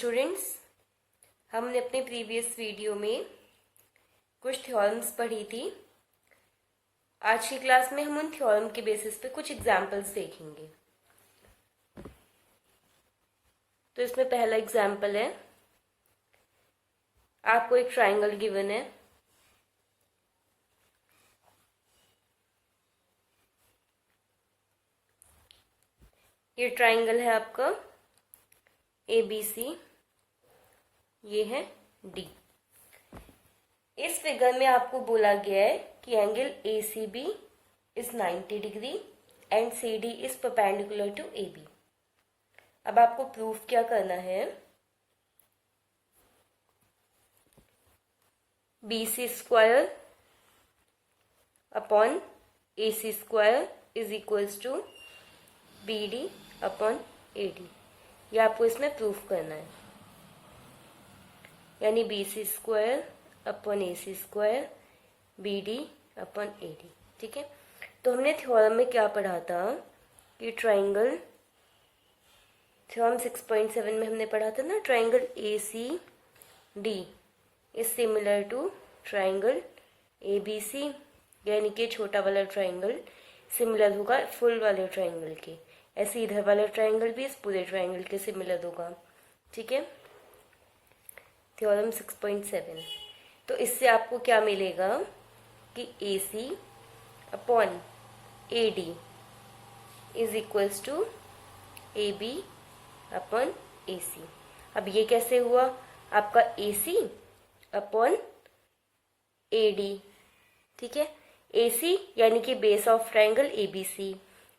Students, हमने अपने previous video में कुछ थ्योरम्स पढ़ी थी। आज की क्लास में हम उन थ्योरम के बेसिस पे कुछ एग्जाम्पल्स देखेंगे। तो इसमें पहला एग्जाम्पल है, आपको एक ट्राइंगल गिवन है। ये ट्राइंगल है आपका ABC, ये है D। इस फिगर में आपको बोला गया है कि angle ACB is 90 degree and CD is perpendicular to AB। अब आपको प्रूफ क्या करना है, BC square upon AC square is equals to BD upon AD। ये आपको इसमें प्रूफ करना है, यानी BC square upon AC square BD upon AD। ठीक है, तो हमने थ्योरम में क्या पढ़ा था कि ट्राइंगल, थ्योरम 6.7 में हमने पढ़ा था ना, triangle ACD is similar to triangle ABC, यानी कि छोटा वाला ट्राइंगल सिमिलर होगा फुल वाले ट्राइंगल के। ऐसे इधर वाला ट्राइंगल भी इस पूरे ट्राइंगल के सिमिलर होगा। ठीक है, थ्योरम 6.7। तो इससे आपको क्या मिलेगा कि AC upon AD is equals to AB upon AC। अब ये कैसे हुआ, आपका AC अपॉन AD। ठीक है, AC यानी कि base of triangle ABC,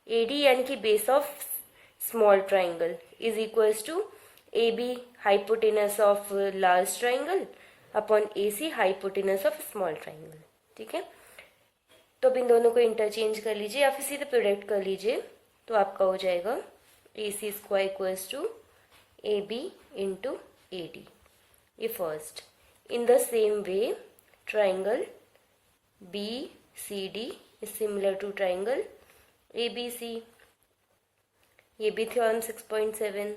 AD यानी कि base of small triangle is equals to AB hypotenuse of large triangle upon AC hypotenuse of small triangle. ठीक है, तो अब इन दोनों को इंटरचेंज कर लीजिए या फिर सीधे प्रोडक्ट कर लीजिए, तो आपका हो जाएगा AC square equals to AB into AD। ये first. In the same way triangle BCD is similar to triangle ABC। ये भी थ्योरम 6.7।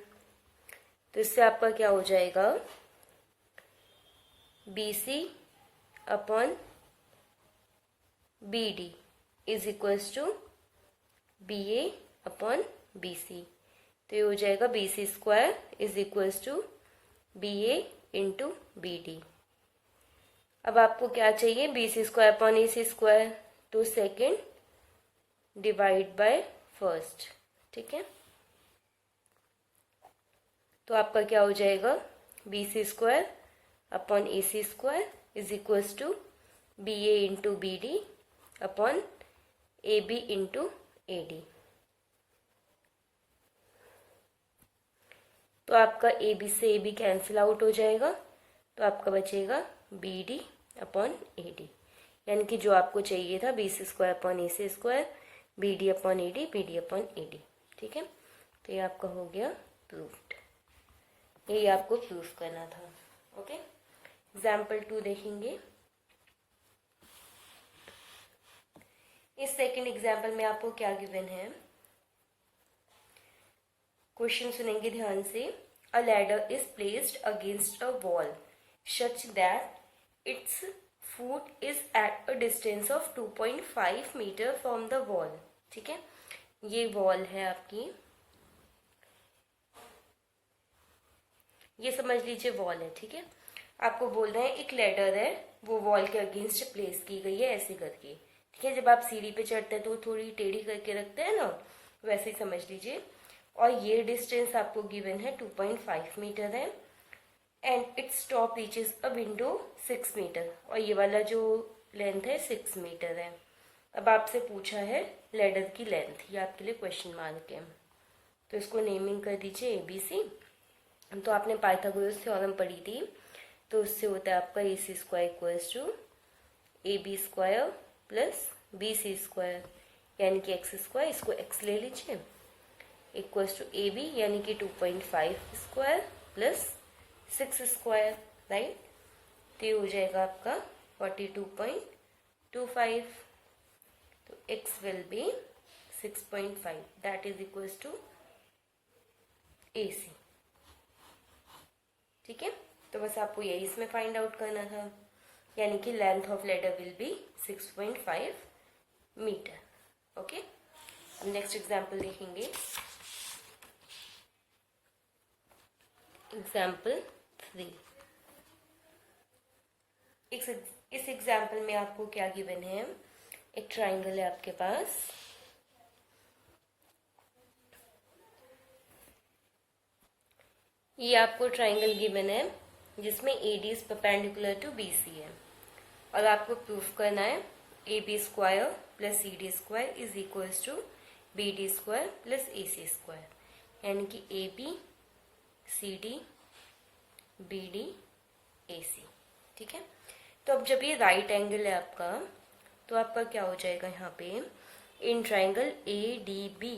तो इससे आपका क्या हो जाएगा, BC upon BD is equals to BA upon BC। तो ये हो जाएगा BC square is equals to BA into BD। अब आपको क्या चाहिए, BC square upon AC square, तो सेकेंड डिवाइड बाय फर्स्ट। ठीक है, तो आपका क्या हो जाएगा, BC square upon AC square is equals to BA into BD upon AB into AD। तो आपका AB से AB कैंसिल आउट हो जाएगा, तो आपका बचेगा BD अपॉन AD, यानी कि जो आपको चाहिए था BC square upon AC square, BD upon AD, BD upon AD। ठीक है, तो ये आपका हो गया प्रूफ्ड। यही आपको प्रूफ करना था। ओके, एग्जाम्पल 2 देखेंगे। इस सेकंड एग्जाम्पल में आपको क्या गिवन है, क्वेश्चन सुनेंगे ध्यान से। A ladder is placed against a wall such that its foot is at a distance of 2.5 metre from the wall. ठीक है, ये वॉल है आपकी, ये समझ लीजिए वॉल है। ठीक है, आपको बोल रहे हैं एक लैडर है, वो वॉल के अगेंस्ट प्लेस की गई है ऐसे करके। ठीक है, जब आप सीढ़ी पे चढ़ते हैं तो थोड़ी टेढ़ी करके रखते हैं ना, वैसे ही समझ लीजिए। और ये डिस्टेंस आपको गिवन है 2.5 मीटर है and its top reaches a window 6 metre, और ये वाला जो लेंथ है 6 मीटर है। अब आपसे पूछा है लैडर की लेंथ, ये आपके लिए क्वेश्चन मार्क है। तो इसको नेमिंग कर दीजिए ABC। तो आपने पाइथागोरस थ्योरम पढ़ी थी, तो उससे होता है आपका AC square equals to AB square plus BC square, यानी कि x स्क्वायर, इसको x ले लीजिए, इक्वल्स टू AB यानी कि 2.5 स्क्वायर प्लस 6 स्क्वायर, राइट। तो ये हो जाएगा आपका 42.25। तो x will be 6.5, that is equals to AC। ठीक है, तो बस आपको यही इसमें फाइंड आउट करना था, यानी कि length of ladder will be 6.5 metre. Okay, अब नेक्स्ट एग्जाम्पल देखेंगे। एग्जाम्पल 3। इस एग्जाम्पल में आपको क्या गिवन है, एक ट्राइंगल है आपके पास, ये आपको ट्राइंगल गिवन है जिसमें AD is perpendicular to BC है, और आपको प्रूफ करना है AB square plus CD square is equals to BD square plus AC square, यानी कि AB CD BD AC। ठीक है, तो अब जब ये राइट एंगल है आपका, तो आपका क्या हो जाएगा यहाँ पे, इन ट्राइंगल ADB,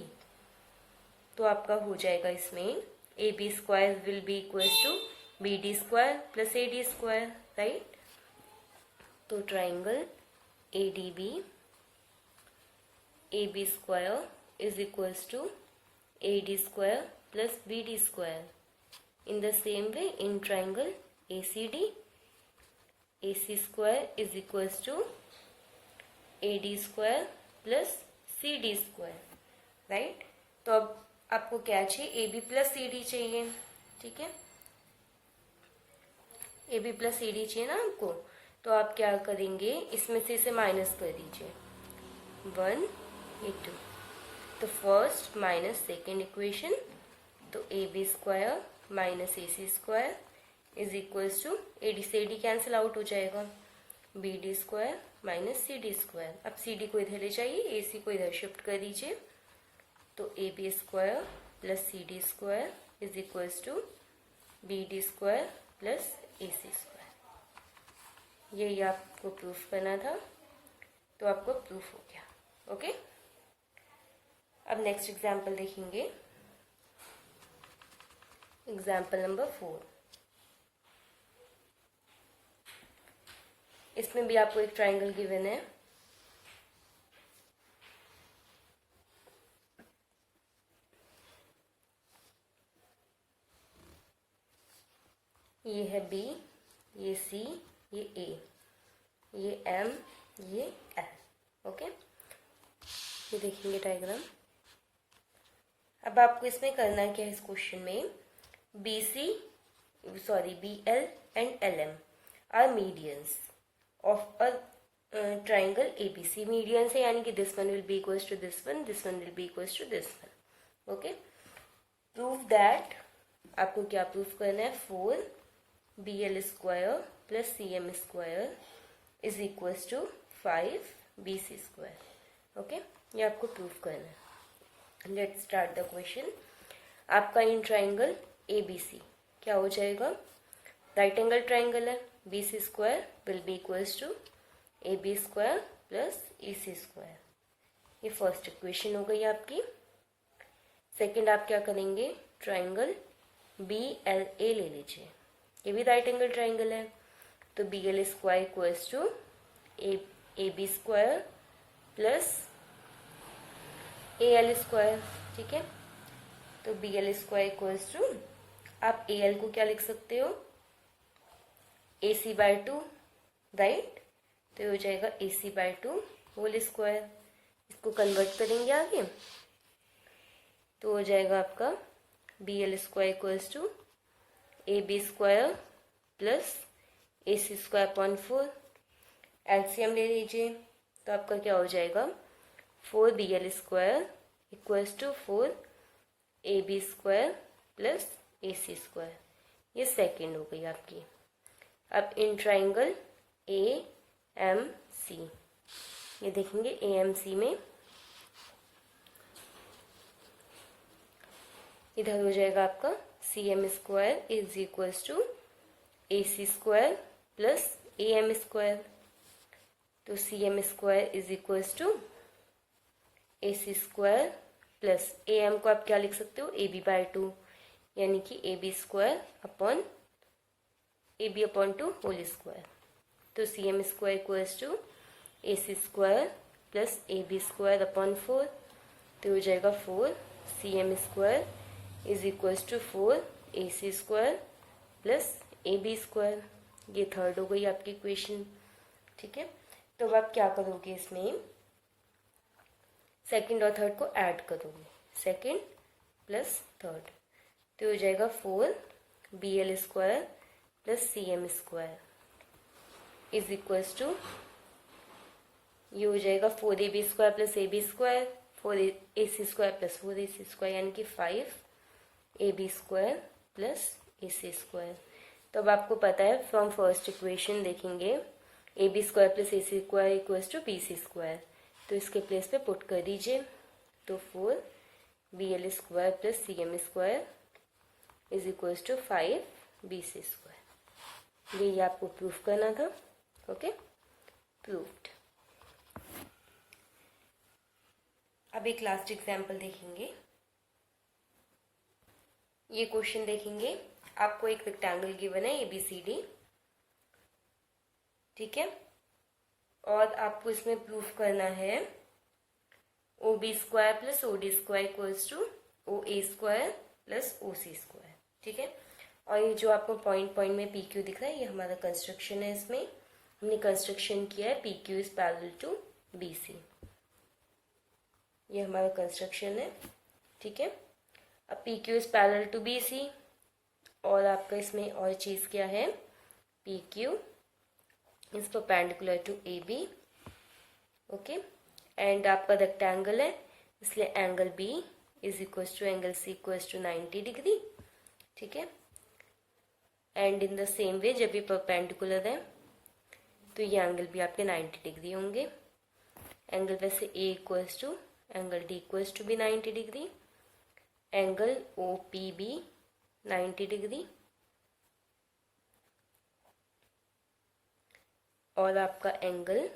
तो आपका हो जाएगा इसमें AB square will be equals to BD square plus AD square, right. तो triangle ADB AB square is equals to AD square plus BD square. In the same way, in triangle ACD, AC square is equals to AD square plus CD square, right? तो अब आपको क्या चाहिए, AB plus CD चाहिए, ठीक है, AB plus CD चाहिए ना आपको, तो आप क्या करेंगे, इसमें से इसे माइनस कर दीजिए, 1 ये 2, तो फर्स्ट माइनस सेकेंड इक्वेशन, तो AB square minus AC square is equals to AD से AD कैंसिल आउट हो जाएगा, BD square minus CD square. अब CD को इधर ले जाइए, AC को इधर शिफ्ट कर दीजिए, तो AB square plus CD square is equals to BD square plus AC square. यही आपको प्रूफ करना था, तो आपको प्रूफ हो गया। ओके, अब नेक्स्ट एग्जाम्पल देखेंगे, एग्जाम्पल नंबर 4। इसमें भी आपको एक ट्राइंगल गिवन है, ये है B, ये C, ये A, ये M, ये L। ओके, ये देखेंगे डायग्राम। अब आपको इसमें करना क्या है, इस क्वेश्चन में BL and LM are medians of a triangle ABC। medians है, यानी कि this one will be equals to this one will be equals to this one। Okay, prove that, आपको क्या प्रूफ करना है, 4BL square plus CM square is equals to 5BC square. Okay, ये आपको proof करना है। Let's start the question. आपका in triangle ABC क्या हो जाएगा, राइट एंगल ट्राइंगल है, BC square will be equals to AB square plus AC square. ये फर्स्ट इक्वेशन हो गई आपकी। सेकंड आप क्या करेंगे, ट्राइंगल BLA ले लीजिए, ये भी राइट एंगल ट्राइंगल है, तो BL square equals to AB square plus AL square. ठीक है, तो BL स्क्वायर इक्वल्स टू, आप AL को क्या लिख सकते हो, AC/2, राइट, तो ये हो जाएगा AC/2 होल स्क्वायर। इसको कन्वर्ट करेंगे आगे, तो हो जाएगा आपका BL square equals to AB square plus AC square upon 4। LCM ले लीजिए, तो आपका क्या हो जाएगा, 4BL square equals to 4AB square plus AC square. ये सेकेंड हो गई आपकी। अब इन ट्राइंगल AMC, ये देखेंगे AMC में इधर हो जाएगा आपका CM square is equals to AC square plus AM square, तो CM square is equals to AC square plus AM को आप क्या लिख सकते हो, AB/2, यानी कि AB square upon AB/2 whole square. तो CM square equals to AC square plus AB square upon 4, तो हो जाएगा 4CM square is equals to 4AC square plus AB²। ये थर्ड हो गई आपकी इक्वेशन। ठीक है, तो अब आप क्या करोगे, इसमें सेकंड और थर्ड को ऐड करोगे, सेकंड प्लस थर्ड, तो हो जाएगा 4BL² plus CM² is equals to, ये हो जाएगा 4AB² plus AB², 4AC² plus 4AC², यानी कि 5AB² प्लस AC²। तो अब आपको पता है, फ्रॉम फर्स्ट इक्वेशन देखेंगे AB² plus AC² equals to BC², तो इसके प्लेस पे पुट कर दीजिए, तो 4BL² plus CM² is equals to 5BC²। ये आपको प्रूफ करना था। Okay, proved. अब एक लास्ट एग्जाम्पल देखेंगे। ये क्वेश्चन देखेंगे, आपको एक रेक्टेंगल गिवन है ABCD, ठीक है, और आपको इसमें प्रूफ करना है OB² plus OD² equals to OA² plus OC²। ठीक है, और ये जो आपको पॉइंट पॉइंट में PQ दिख रहा है, ये हमारा कंस्ट्रक्शन है। इसमें हमने कंस्ट्रक्शन किया है PQ is parallel to BC, ये हमारा कंस्ट्रक्शन है। ठीक है, अब PQ is parallel to BC, और आपका इसमें और चीज़ क्या है, PQ is perpendicular to AB। Okay, and आपका रेक्टेंगल है, इसलिए angle B is equals to angle C equals to 90 degree. ठीक है, and in the same way जब ये परपेंडिकुलर है तो ये एंगल भी आपके 90 डिग्री होंगे। एंगल वैसे A equals to angle D equals to भी 90 डिग्री, एंगल OP भी 90 डिग्री, और आपका एंगल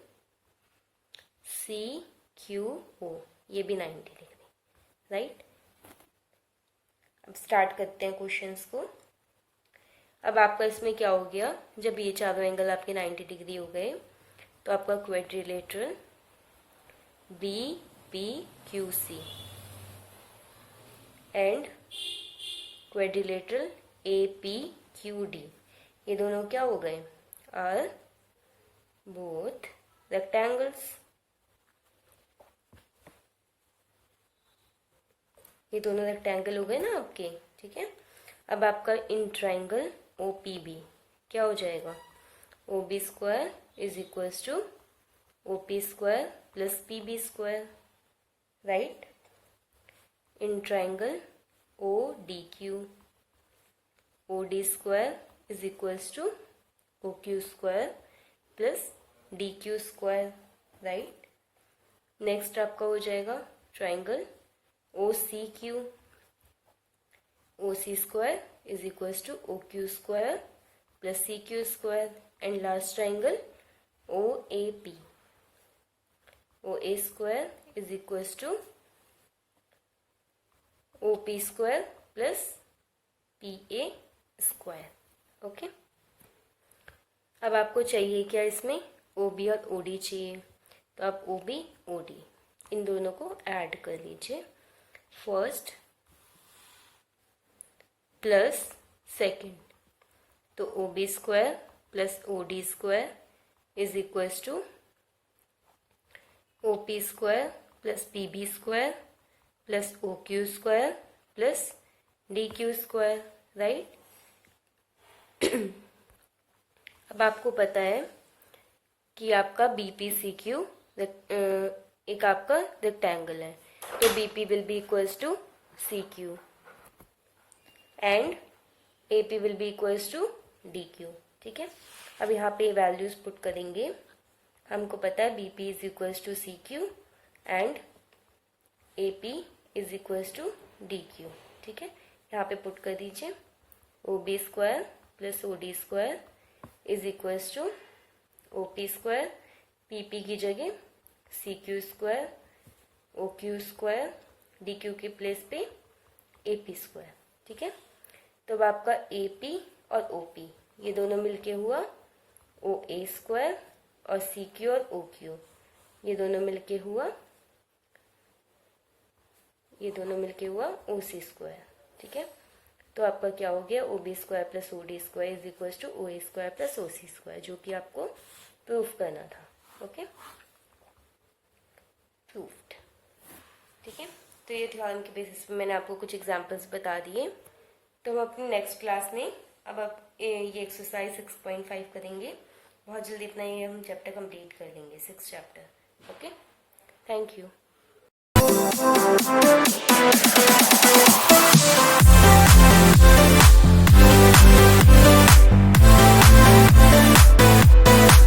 CQO ये भी 90 डिग्री। राइट, अब स्टार्ट करते हैं क्वेश्चंस को। अब आपका इसमें क्या हो गया, जब ये चारों एंगल आपके 90 डिग्री हो गए, तो आपका quadrilateral BPQC and quadrilateral APQD, ये दोनों क्या हो गए, आर बोथ रेक्टेंगल्स। ये दोनों रेक्टेंगल हो गए ना आपके। ठीक है, अब आपका इन ट्राइंगल OPB क्या हो जाएगा, OB² is equals to OP² plus PB²। Right, in triangle ODQ, OD² is equals to OQ² plus DQ²। Right, next आपका हो जाएगा triangle OCQ, OC² is equals to OQ² plus CQ², and last triangle OAP, OA² is equals to OP² plus PA²। Okay, अब आपको चाहिए क्या, इसमें OB और OD चाहिए, तो आप OB OD इन दोनों को ऐड कर लीजिए, फर्स्ट प्लस सेकेंड, तो OB² plus OD² is equals to OP² plus PB² plus OQ² plus DQ²। Right, अब आपको पता है कि आपका BPCQ एक आपका रेक्टेंगल है, तो BP will be equals to CQ and AP will be equals to DQ। ठीक है, अब यहाँ पे वैल्यूज पुट करेंगे। हमको पता है BP is equals to CQ and AP is equals to DQ। ठीक है, यहाँ पे पुट कर दीजिए, OB² plus OD² is equals to OP², PP की जगह CQ², OQ², DQ के प्लेस पे AP²। ठीक है, तो अब आपका AP और OP ये दोनों मिलके हुआ OA² और CQ और OQ ये दोनों मिलके हुआ OC²। ठीक है, तो आपका क्या हो गया, O B square plus O D square is equal to O A square plus O C square, जो कि आपको प्रूफ करना था। Okay, proofed. ठीक है, तो ये थ्योरम के बेसिस पे मैंने आपको कुछ एग्जांपल्स बता दिए। तो हम अपनी नेक्स्ट क्लास में अब आप ये एक्सरसाइज 6.5 करेंगे। बहुत जल्दी अपना ये हम चैप्टर कंप्लीट कर लेंगे, 6 चैप्टर। Okay, thank you.